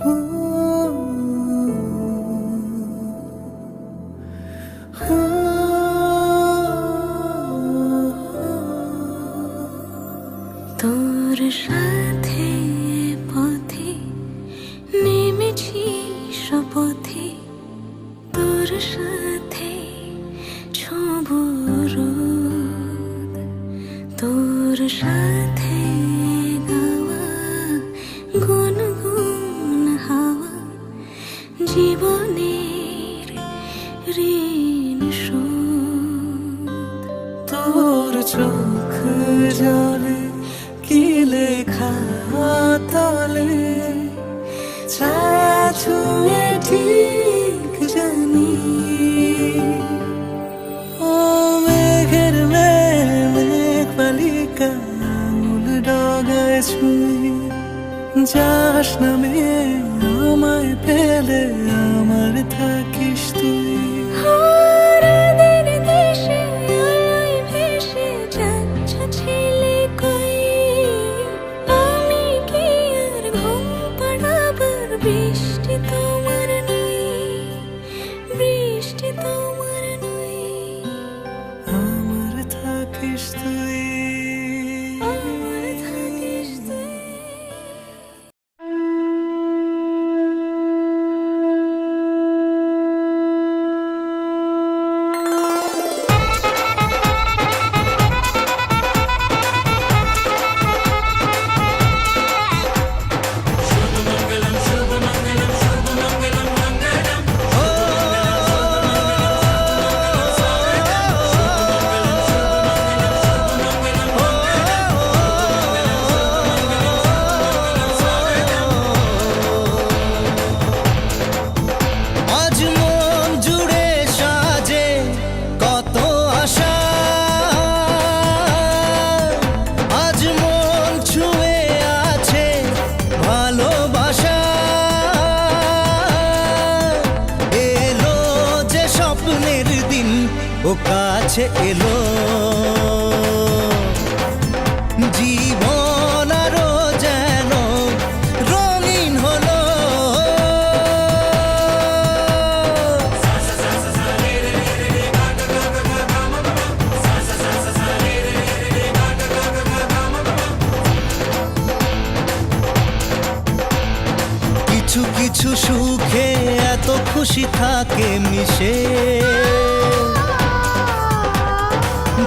তোর সাথে পথে নেমেছি শপথে, তোর সাথে ছোঁব রোদ, তোর সাথে গাওয়া গুনগুন হাওয়া জীবনের ঋণ শোধ। তোর চোখ জলে কি লেখা তলে ছায়া ছুঁয়ে ঠিক জানি, ও মেঘের মেঘ বালিকা মূল ডগায় ছুঁয়ে যাস নামে আমায় পেলে আমার থাকিস তুই। বৃষ্টি তোমার নই, বৃষ্টি তোমার নই, আমার থাকিস তুই। আমার থাকিস তুই। ও কাছে এলো জীবন আরো যেন রঙিন হলো। কিছু কিছু সুখে এত খুশি থাকে মিশে,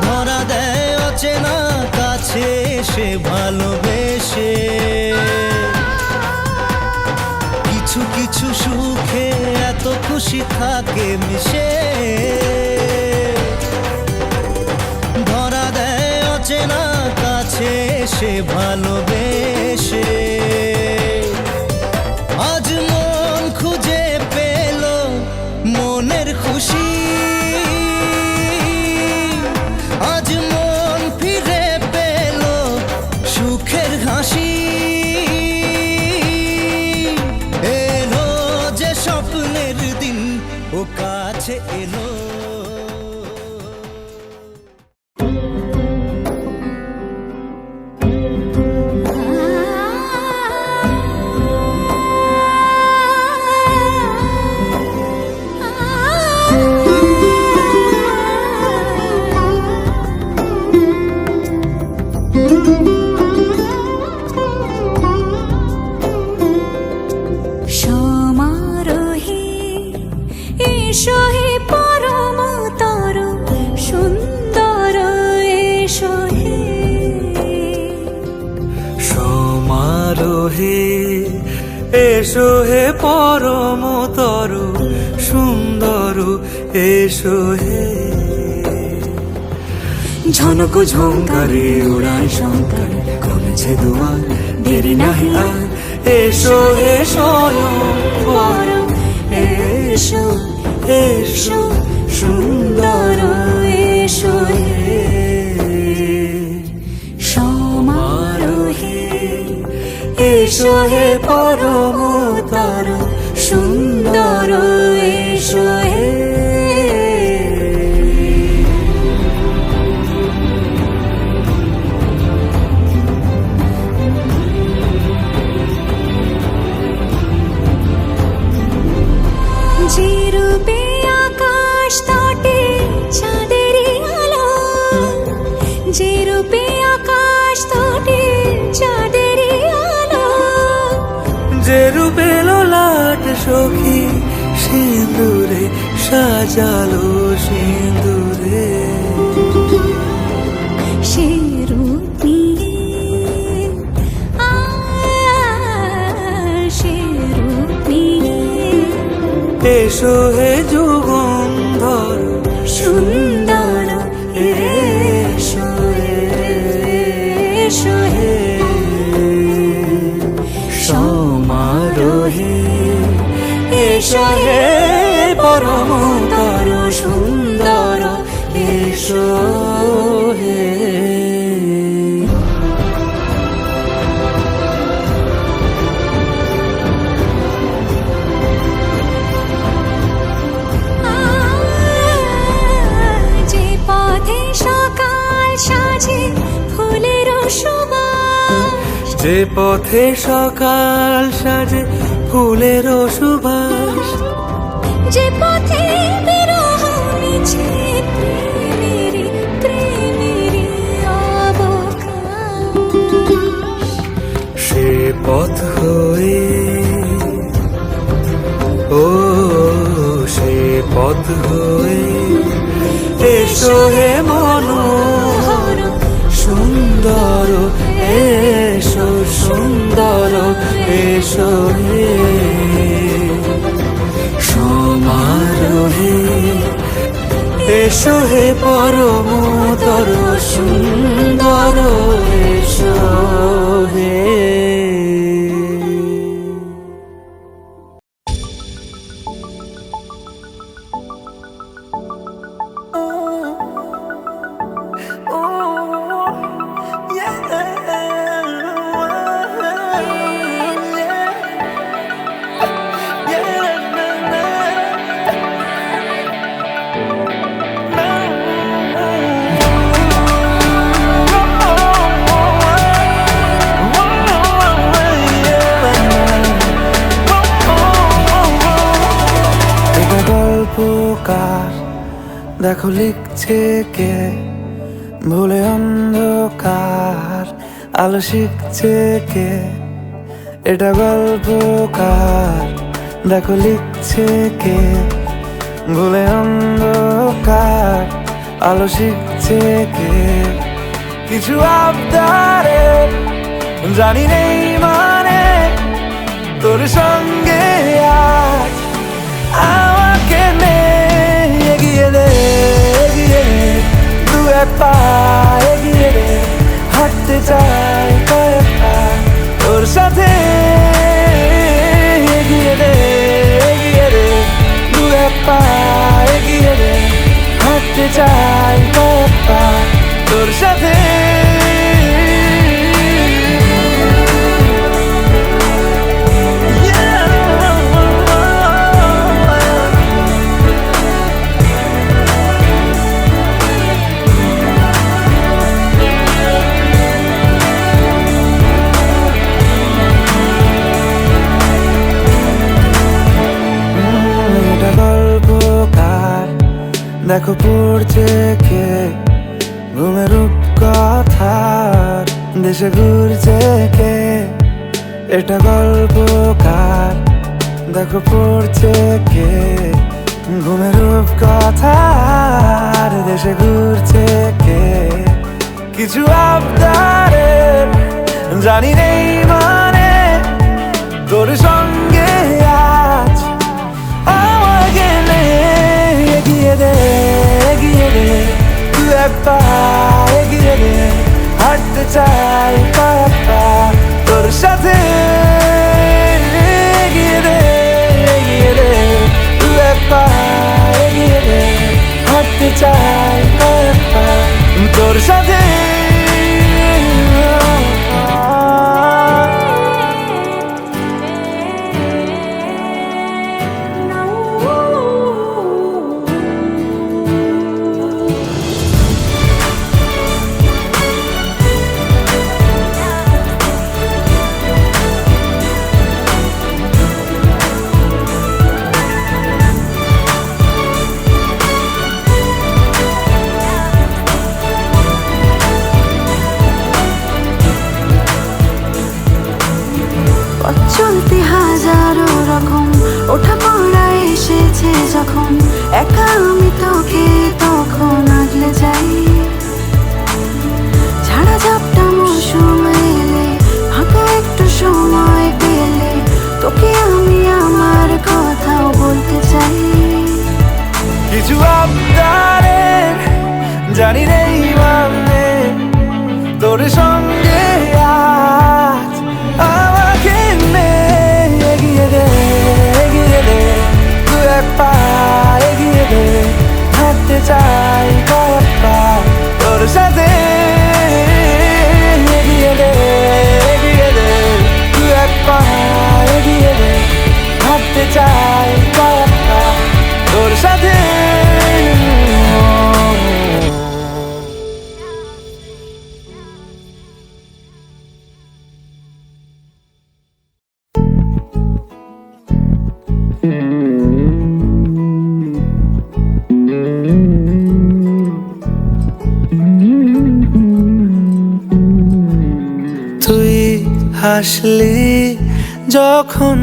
ধরা দেয় অচেনা কাছে সে ভালোবেসে। কিছু কিছু সুখে এত খুশি থাকে মিশে, ধরা দেয় অচেনা কাছে সে ভালোবেসে। আজ মন খুঁজে পেল মনের খুশি, আজ মন ফিরে পেল সুখের হাসি। এলো যে স্বপ্নের দিন ও কাছে এলো। এসো হে পরমতর সুন্দর এসো হে। ঝনক ঝঙ্কারে উড়ায় শঙ্কর খুলেছে দুয়ার দেরি নাহি আর। এসো হে স্বয়ং এসো এসো সুন্দর এসো হে। সমারোহে এসো হে পরমতর সুন্দর এসো হে। যে রূপে লাট সখী সিঁদুরে সাজালো সিঁদুরে সে রূপ নিয়ে সে রূপ নিয়ে এসো হে যুগন্ধর সুন্দর এসো এসো হে সমারোহে এসো হে পরমতর সুন্দর এসো হে যে পথে সকাল সাজে ফুলের সুবাস যে পথে সকাল সাজে ফুলের সুবাস যে পথে বিরহ মিছে প্রেমেরই প্রেমেরই অবকাশ সে পথ হয়ে ও সে পথ হয়ে এসো হে মনোহর সুন্দর এসো সুন্দর এসো হে সমারোহে এসো হে পরমতর সুন্দর এসো হে দেখো লিখছে কে ভুলে অন্ধকার আলো শিখছে কে এটা গল্পকার দেখো লিখছে কে ভুলে অন্ধকার আলো শিখছে কে কিছু আবদারে জানি নেই মানে তোর সঙ্গে আজ আমাকে নে এগিয়ে দে দু এক পা এগিয়ে দে হাঁটতে চাই কয়েক পা তোর সাথে এগিয়ে দে দু এক পা এগিয়ে দে হাঁটতে চাই কয়েক পা তোর সাথে দেখো পড়ছে কে ঘুমের রূপকথার দেশে ঘুরছে কে এটা গল্পকার দেখো পড়ছে কে ঘুমের রূপকথার দেশে ঘুরছে কে কিছু আবদারের জানি নেই মানে তোর সঙ্গে আজ আমাকে নে এগিয়ে দে দু এক পা এগিয়ে দে হাঁটতে চাই কয়েক পা তোর সাথে এগিয়ে দে দু এক পা এগিয়ে দে হাঁটতে চাই কয়েক পা তোর সাথে চলতে হাজারো রকম ওঠা পড়া এসেছে যখন একা আমি তোকে তখন আগলে যাই। ঝাড়া ঝাপটা মৌসুম এলে ফাঁকা একটু সময় পেলে তোকে আমি আমার কথাও বলতে চাই। কিছু আবদারের জানি নেই মানে তোর সঙ্গে আজ আমাকে এগিয়ে দে দু এক পা এগিয়ে দে, হাঁটতে চাই কয়েক পা তোর সাথে। এগিয়ে দে দু এক পা এগিয়ে দে, হাঁটতে চাই কয়েক পা তোর সাথে। তুই হাসলি যখন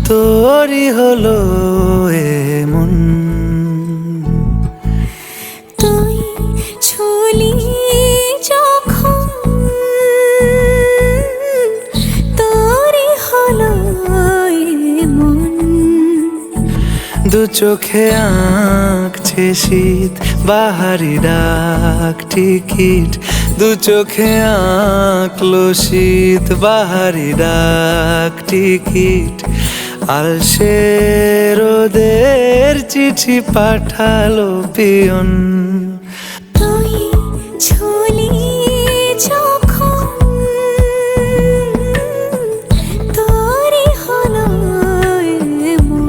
তোরই হলো এমন, তুই ছুলি যখন তোরই হলো মন। দু চোখে আঁকছে শীত বাহারি ডাক টিকিট, দু চোখে আঁকলো শীত বাহারি ডাক টিকিট। আলসে রোদের চিঠি পাঠালো পিয়ন, তুই ছুলি যখন তোরই হলো মন।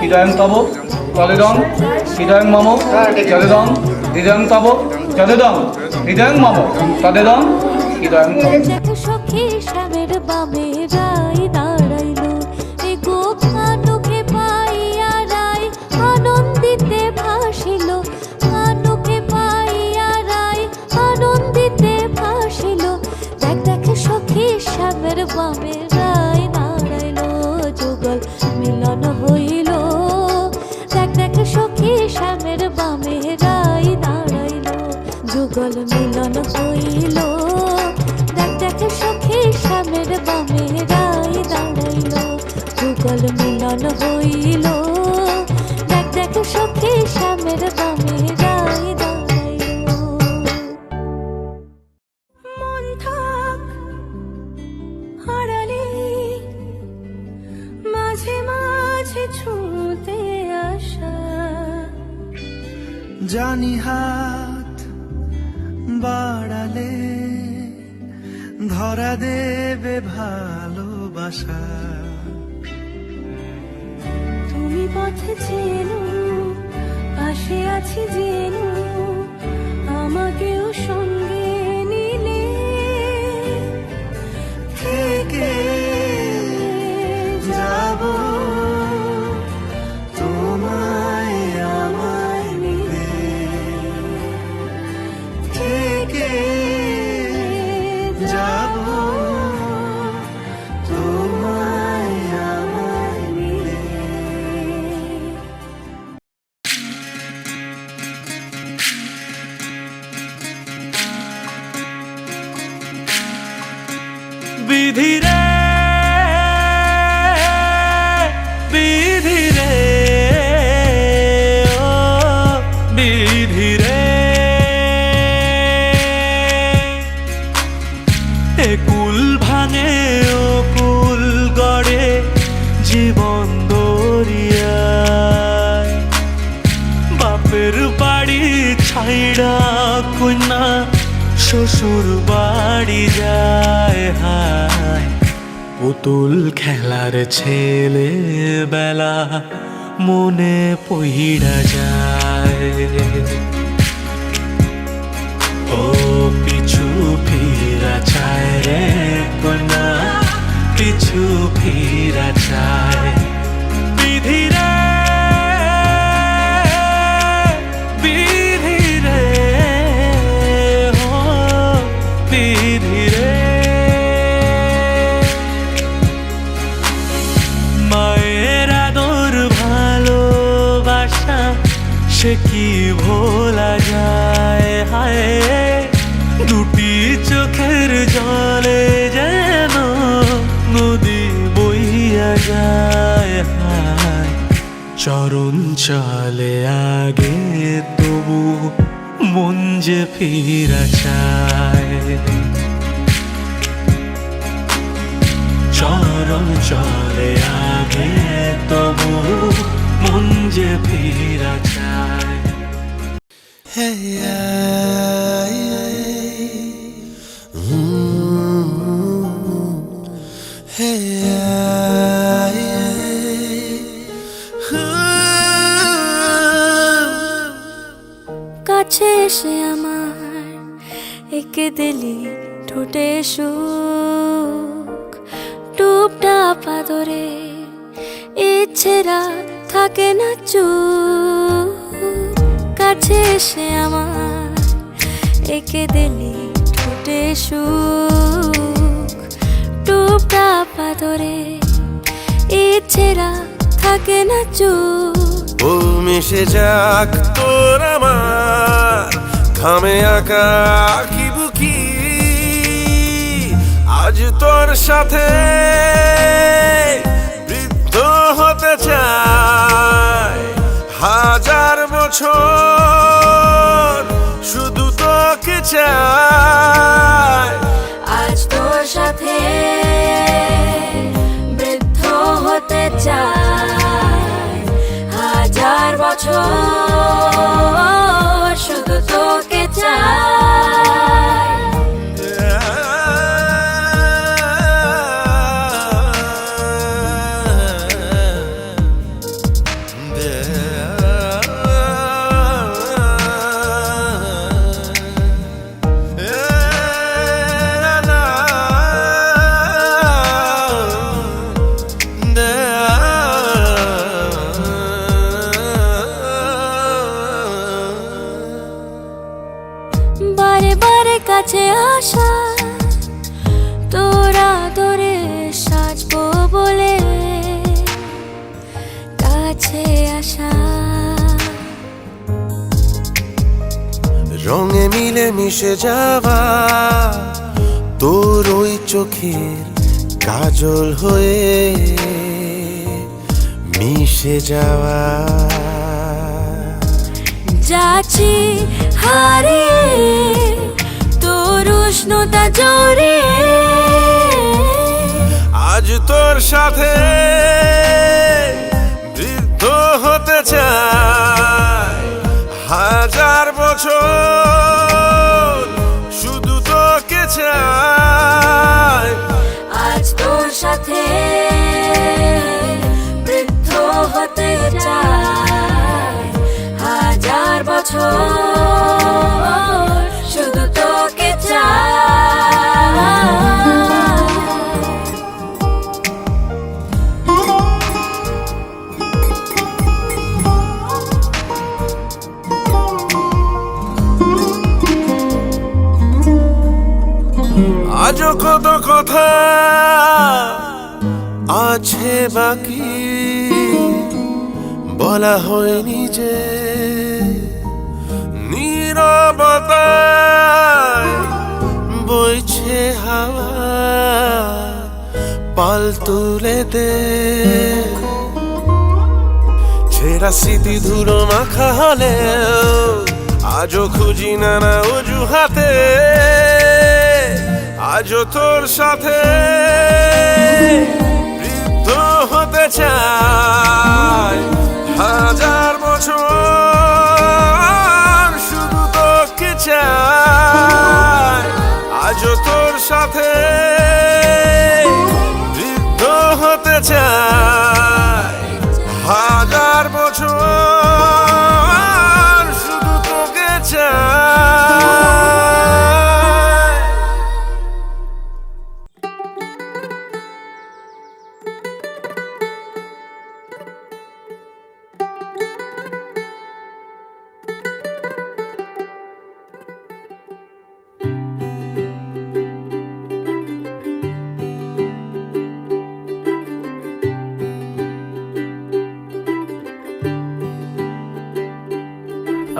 হৃদয়ং তব তলেদং হৃদয়ং মম তলেদং হৃদয়ং তব তলেদং হৃদয়ং মম তলেদং হৃদয়ং তব। দেখো সখী শ্যামের বামে রাই দাঁড়াইলো, এ গো কানুকে পাইয়া রাই আনন্দিতে ভাসিল, কানুকে পাইয়া রাই আনন্দিতে ভাসিল। দেখ দেখ সখী শ্যামের বামে রাই দাঁড়াইলো, যুগল মিলন হইল। দেখ দেখ সখী শ্যামের বামে রাই দাঁড়াইলো, যুগল মিলন হইল। দেখ দেখ সখী শ্যামের বামে রাই দাঁড়াইলো, যুগল মিলন হইল। দেখ দেখ সখী শ্যামের বামে রায় দাঁড়াইলো। মন থাক হারালে মাঝে মাঝে ছুঁতে আসা, জানি হাত বাড়ালে ধরা দেবে ভালোবাসা। তুমি পথে চেনো পাশে আছি জেনো, আমাকেও সঙ্গে নিলে থেকে যাব তোমায় আমায় মিলে, থেকে যাব তোমায় আমায় মিলে। বিধি রে বিধি রে ও বিধি রে, এ কুল ভাঙে ও কুল গড়ে জীবন দরিয়ায়, বাপের বাড়ি ছাইড়া কন্যা শ্বশুর বাড়ি যায় হায়, পুতুল খেলার ছেলে বেলা মনে পইড়া যায়। ও পিছু ফিরা চায় রে কন্যা, পিছু ফিরা চায়। বিধি রে বিধি রে ও বিধি রে, মায়ের আদর ভালোবাসা সে কি ভোলা যায় হায়, দুটি চোখের জলে যেন নদী বইয়া যায় হায়, চরণ চলে আগে তবু মন যে ফিরা চায়, চরণ চলে আগে তবু মন যে ফিরা চায়। কাছে এসে আমার এঁকে দিলি ঠোঁটে সুখ, টুপটাপ আদরে ইচ্ছেরা থাকে না চুপ। কাছে এসে আমার এঁকে দিলি ঠোঁটে সুখ, টুপটাপ আদরে ইচ্ছেরা থাকে না চুপ। ও মিশে যাক তোর আমার ঘামে আঁকা আঁকি বুকি, আজ তোর সাথে বৃদ্ধ হতে চাই, হাজার বছর শুধু তোকে চাই। আজ তোর সাথে বৃদ্ধ হতে চাই, হাজার বছর শুধু তোকে চাই। বারে বারে কাছে আসা, তোরা ধরে সাজবো বলে কাছে আসা। রঙে মিলে মিশে যাওয়া তোর ওই চোখের কাজল হয়ে মিশে যাওয়া, আছি হারিয়ে তোর উষ্ণতা জড়িয়ে। আজ তোর সাথে বৃদ্ধ হতে চাই, 1000 বছর শুধু তোকে চাই। আজ তোর সাথে বৃদ্ধ হতে চাই, 1000 বছর শুধু তোকে চাই। আজও কত কথা আছে বাকি, বলা হয়নি যে নীরবতায় বইছে হাওয়া, পাল তুলে দে। ছেঁড়া স্মৃতি ধুলো মাখা হলেও আজও খুঁজি নানা অজুহাতে। আজও তোর সাথে বৃদ্ধ হতে চাই, 1000 বছর শুধু তোকে চাই। আজও তোর সাথে বৃদ্ধ হতে চাই, 1000 বছর শুধু তোকে চাই।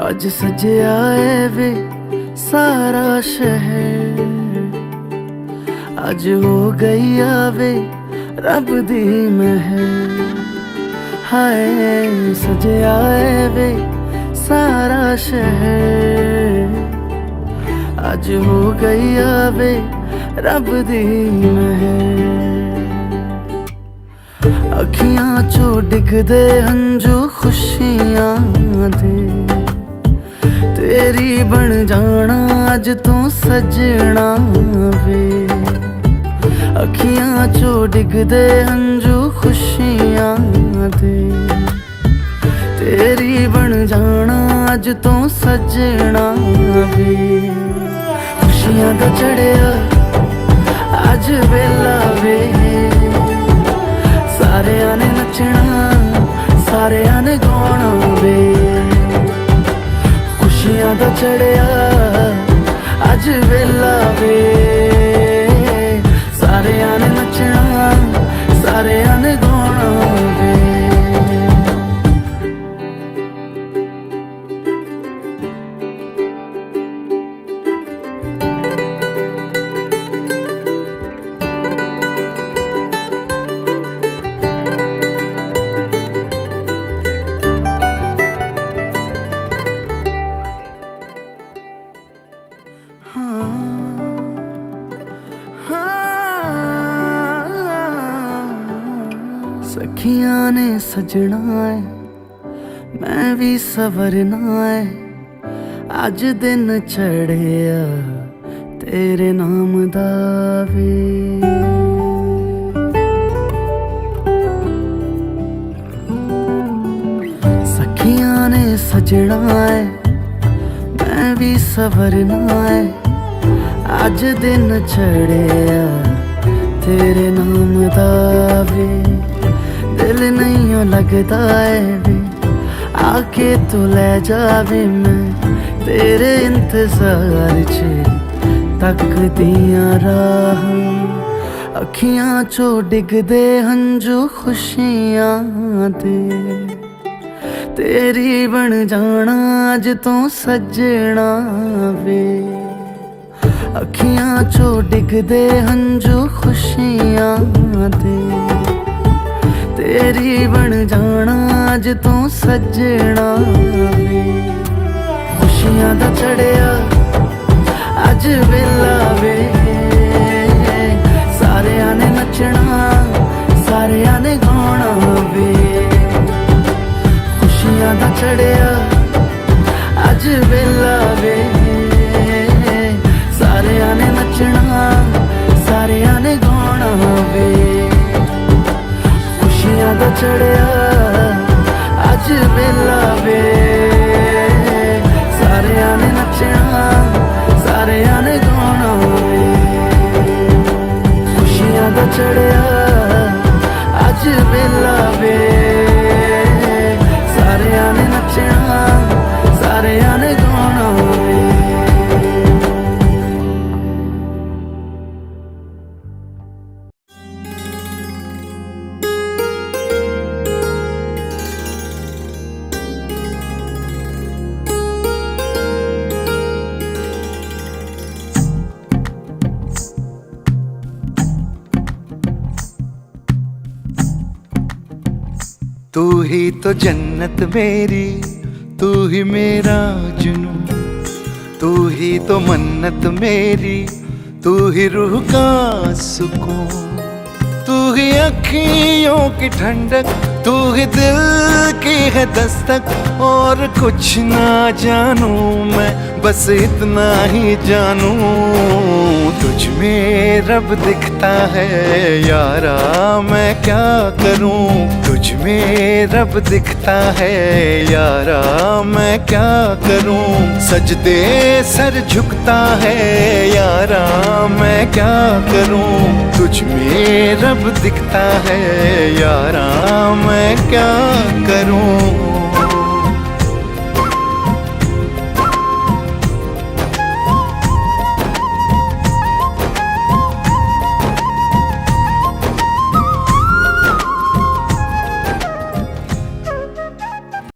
ਅੱਜ ਸਜਿਆ ਏ ਵੇ ਸਾਰਾ ਸ਼ਹਿਰ, ਅੱਜ ਹੋ ਗਈ ਆਵੇ ਰੱਬ ਦੀ ਮਹਿਰ। ਹਾਏ ਸਜਿਆ ਏ ਵੇ ਸਾਰਾ ਸ਼ਹਿਰ, ਅੱਜ ਹੋ ਗਈ ਆਵੇ ਰੱਬ ਦੀ ਮਹਿਰ। ਅੱਖੀਆਂ ਚੋਂ ਡਿੱਗਦੇ ਹੰਝੂ ਖੁਸ਼ੀਆਂ ਦੇ, तेरी बन जाना अज तू सजना वे। अखियां चो डिगदे हंजू खुशियां दे, तेरी बन जाना अज तू सजना वे। खुशियां दा चढ़िया अज वेला वे, सारियां ने नचना सारियां ने गाना वे। खुशियां दा चढ़िया अज वेला वे, सारियां ने नचना सारियां ने गाना वे। सखियां ने सजना है मैं भी सवरना है, अज दिन चढ़िया तेरे नाम दा वे। सखियां ने सजना है मैं भी सवरना है, अज दिन चढ़िया तेरे नाम दा वे। दिल नहीं लगता है वे, आके तू ले जावे मैं तेरे इंतजार च तकदियां राह। अखियां चो डिगदे हंजू खुशियां दे, तेरी बन जाना अज तू सजना वे। अखियां चो डिगदे हंजू खुशियां दे, तेरी बन जाना अज तू सजना वे। वेला वे सारे ने नचना सारे ने गाना वे खुशियां दा चढ़िया अज वेला वे सारे ने नचना सारे ने गाना वे खुशियां दा चढ़िया अज वेला वे सारे ने नचना सारे ने गाना वे तू ही तो जन्नत मेरी तू ही मेरा जुनू तू ही तो मन्नत मेरी तू ही रूह का सुकून तू ही अखियों की ठंडक तू ही दिल की है दस्तक और कुछ ना जानू मैं बस इतना ही जानू तुझ में रब दिखता है यारा मैं क्या करूं तुझ में रब दिखता है यारा मैं क्या करूं सजदे सर झुकता है यारा मैं क्या करूं तुझ में रब दिखता है यारा मैं क्या करूं